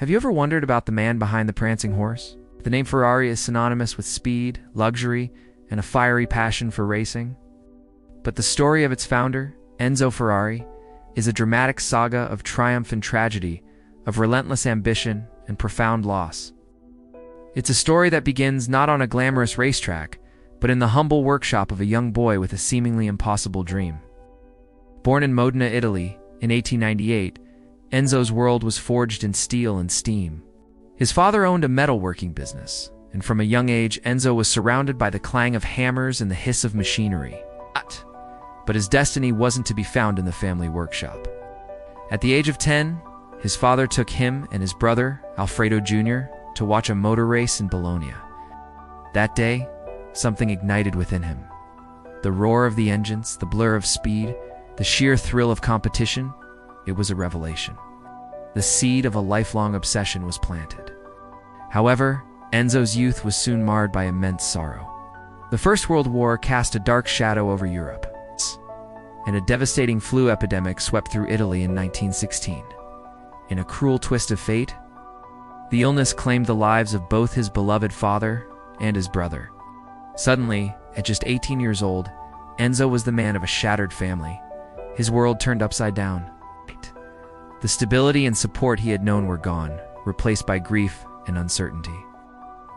Have you ever wondered about the man behind the prancing horse? The name Ferrari is synonymous with speed, luxury, and a fiery passion for racing. But the story of its founder, Enzo Ferrari, is a dramatic saga of triumph and tragedy, of relentless ambition and profound loss. It's a story that begins not on a glamorous racetrack, but in the humble workshop of a young boy with a seemingly impossible dream. Born in Modena, Italy, in 1898, Enzo's world was forged in steel and steam. His father owned a metalworking business, and from a young age, Enzo was surrounded by the clang of hammers and the hiss of machinery. But his destiny wasn't to be found in the family workshop. At the age of 10, his father took him and his brother, Alfredo Jr., to watch a motor race in Bologna. That day, something ignited within him. The roar of the engines, the blur of speed, the sheer thrill of competition, it was a revelation. The seed of a lifelong obsession was planted. However, Enzo's youth was soon marred by immense sorrow. The First World War cast a dark shadow over Europe, and a devastating flu epidemic swept through Italy in 1916. In a cruel twist of fate, the illness claimed the lives of both his beloved father and his brother. Suddenly, at just 18 years old, Enzo was the man of a shattered family. His world turned upside down. The stability and support he had known were gone, replaced by grief and uncertainty.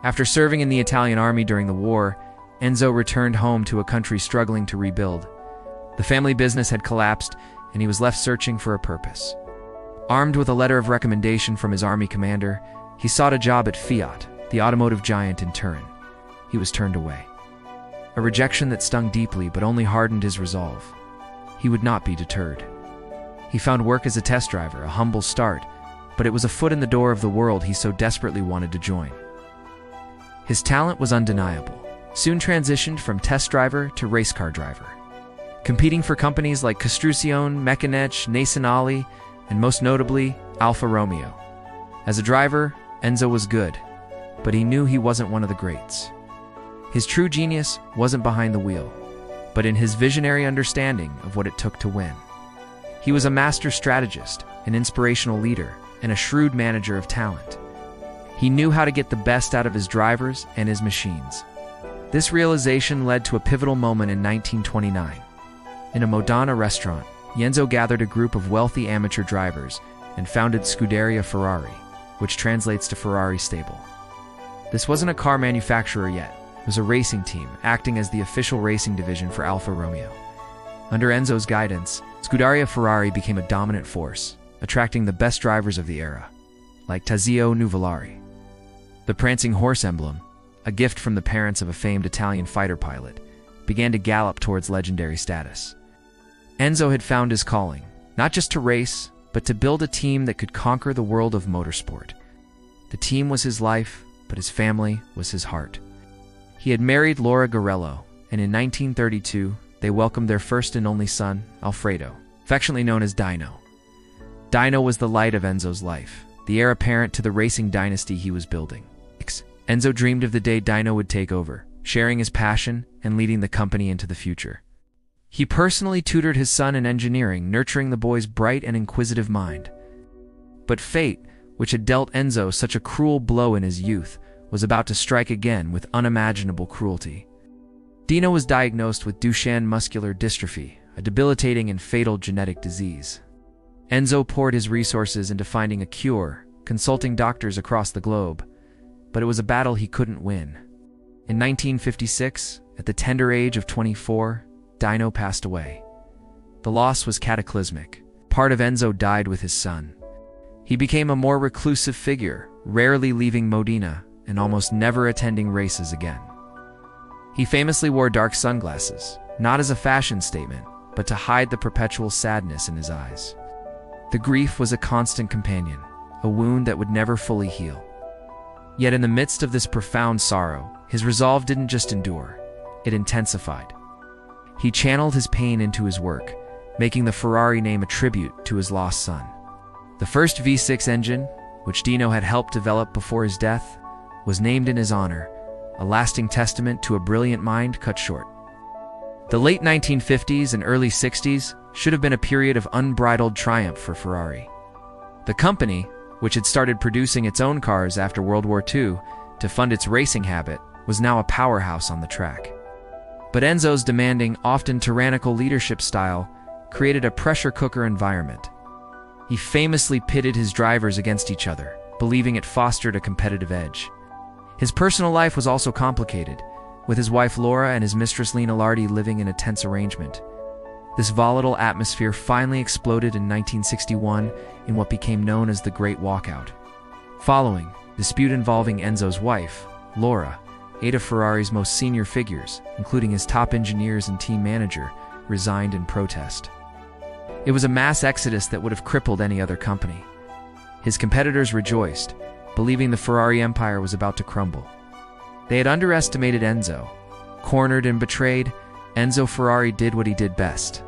After serving in the Italian army during the war, Enzo returned home to a country struggling to rebuild. The family business had collapsed, and he was left searching for a purpose. Armed with a letter of recommendation from his army commander, he sought a job at Fiat, the automotive giant in Turin. He was turned away. A rejection that stung deeply but only hardened his resolve. He would not be deterred. He found work as a test driver, a humble start, but it was a foot in the door of the world he so desperately wanted to join. His talent was undeniable. Soon transitioned from test driver to race car driver, competing for companies like Costruzione, Meccaniche, Nazionale, and most notably, Alfa Romeo. As a driver, Enzo was good, but he knew he wasn't one of the greats. His true genius wasn't behind the wheel, but in his visionary understanding of what it took to win. He was a master strategist, an inspirational leader, and a shrewd manager of talent. He knew how to get the best out of his drivers and his machines. This realization led to a pivotal moment in 1929. In a Modena restaurant, Enzo gathered a group of wealthy amateur drivers and founded Scuderia Ferrari, which translates to Ferrari Stable. This wasn't a car manufacturer yet. It was a racing team, acting as the official racing division for Alfa Romeo. Under Enzo's guidance, Scuderia Ferrari became a dominant force, attracting the best drivers of the era, like Tazio Nuvolari. The prancing horse emblem, a gift from the parents of a famed Italian fighter pilot, began to gallop towards legendary status. Enzo had found his calling, not just to race, but to build a team that could conquer the world of motorsport. The team was his life, but his family was his heart. He had married Laura Garello, and in 1932, they welcomed their first and only son, Alfredo, affectionately known as Dino. Dino was the light of Enzo's life, the heir apparent to the racing dynasty he was building. Enzo dreamed of the day Dino would take over, sharing his passion and leading the company into the future. He personally tutored his son in engineering, nurturing the boy's bright and inquisitive mind. But fate, which had dealt Enzo such a cruel blow in his youth, was about to strike again with unimaginable cruelty. Dino was diagnosed with Duchenne muscular dystrophy, a debilitating and fatal genetic disease. Enzo poured his resources into finding a cure, consulting doctors across the globe, but it was a battle he couldn't win. In 1956, at the tender age of 24, Dino passed away. The loss was cataclysmic. Part of Enzo died with his son. He became a more reclusive figure, rarely leaving Modena and almost never attending races again. He famously wore dark sunglasses, not as a fashion statement, but to hide the perpetual sadness in his eyes. The grief was a constant companion, a wound that would never fully heal. Yet in the midst of this profound sorrow, his resolve didn't just endure, it intensified. He channeled his pain into his work, making the Ferrari name a tribute to his lost son. The first V6 engine, which Dino had helped develop before his death, was named in his honor, a lasting testament to a brilliant mind cut short. The late 1950s and early 60s should have been a period of unbridled triumph for Ferrari. The company, which had started producing its own cars after World War II to fund its racing habit, was now a powerhouse on the track. But Enzo's demanding, often tyrannical leadership style created a pressure cooker environment. He famously pitted his drivers against each other, believing it fostered a competitive edge. His personal life was also complicated, with his wife Laura and his mistress Lena Lardi living in a tense arrangement. This volatile atmosphere finally exploded in 1961 in what became known as the Great Walkout. Following, dispute involving Enzo's wife, Laura, 8 of Ferrari's most senior figures, including his top engineers and team manager, resigned in protest. It was a mass exodus that would have crippled any other company. His competitors rejoiced, believing the Ferrari empire was about to crumble. They had underestimated Enzo. Cornered and betrayed, Enzo Ferrari did what he did best.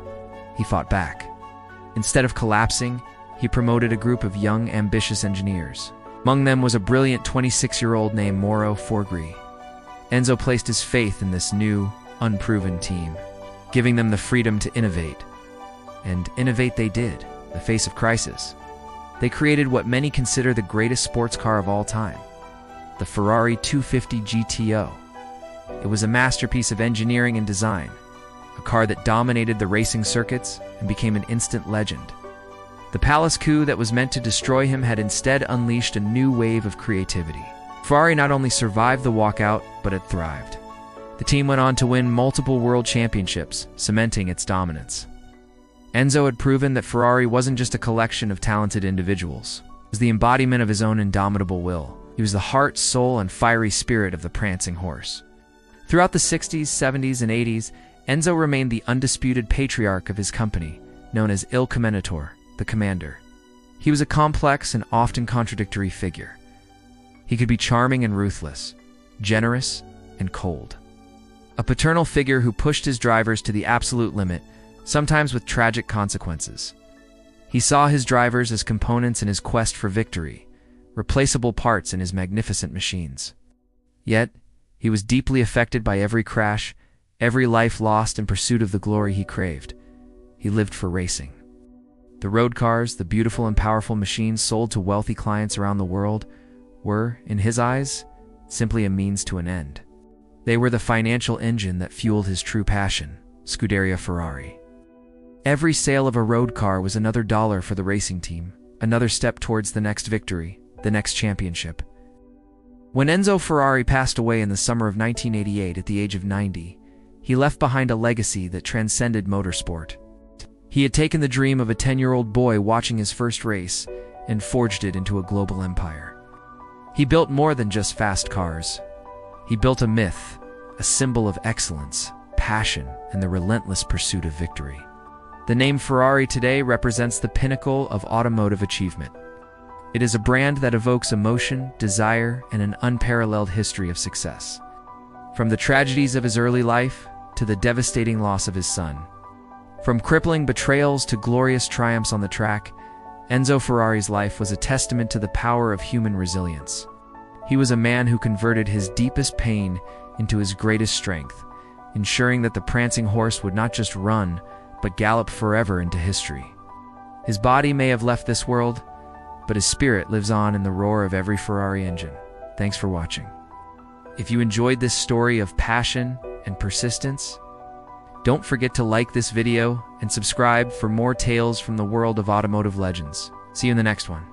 He fought back. Instead of collapsing, he promoted a group of young, ambitious engineers. Among them was a brilliant 26-year-old named Mauro Forgri. Enzo placed his faith in this new, unproven team, giving them the freedom to innovate. And innovate they did, in the face of crisis. They created what many consider the greatest sports car of all time, the Ferrari 250 GTO. It was a masterpiece of engineering and design, a car that dominated the racing circuits and became an instant legend. The palace coup that was meant to destroy him had instead unleashed a new wave of creativity. Ferrari not only survived the walkout, but it thrived. The team went on to win multiple world championships, cementing its dominance. Enzo had proven that Ferrari wasn't just a collection of talented individuals. It was the embodiment of his own indomitable will. He was the heart, soul, and fiery spirit of the prancing horse. Throughout the 60s, 70s, and 80s, Enzo remained the undisputed patriarch of his company, known as Il Commendatore, the commander. He was a complex and often contradictory figure. He could be charming and ruthless, generous and cold. A paternal figure who pushed his drivers to the absolute limit, sometimes with tragic consequences. He saw his drivers as components in his quest for victory, replaceable parts in his magnificent machines. Yet, he was deeply affected by every crash, every life lost in pursuit of the glory he craved. He lived for racing. The road cars, the beautiful and powerful machines sold to wealthy clients around the world, were, in his eyes, simply a means to an end. They were the financial engine that fueled his true passion, Scuderia Ferrari. Every sale of a road car was another dollar for the racing team, another step towards the next victory, the next championship. When Enzo Ferrari passed away in the summer of 1988 at the age of 90, he left behind a legacy that transcended motorsport. He had taken the dream of a 10-year-old boy watching his first race and forged it into a global empire. He built more than just fast cars. He built a myth, a symbol of excellence, passion, and the relentless pursuit of victory. The name Ferrari today represents the pinnacle of automotive achievement. It is a brand that evokes emotion, desire, and an unparalleled history of success. From the tragedies of his early life to the devastating loss of his son. From crippling betrayals to glorious triumphs on the track, Enzo Ferrari's life was a testament to the power of human resilience. He was a man who converted his deepest pain into his greatest strength, ensuring that the prancing horse would not just run, but gallop forever into history. His body may have left this world, but his spirit lives on in the roar of every Ferrari engine. Thanks for watching. If you enjoyed this story of passion and persistence, don't forget to like this video and subscribe for more tales from the world of automotive legends. See you in the next one.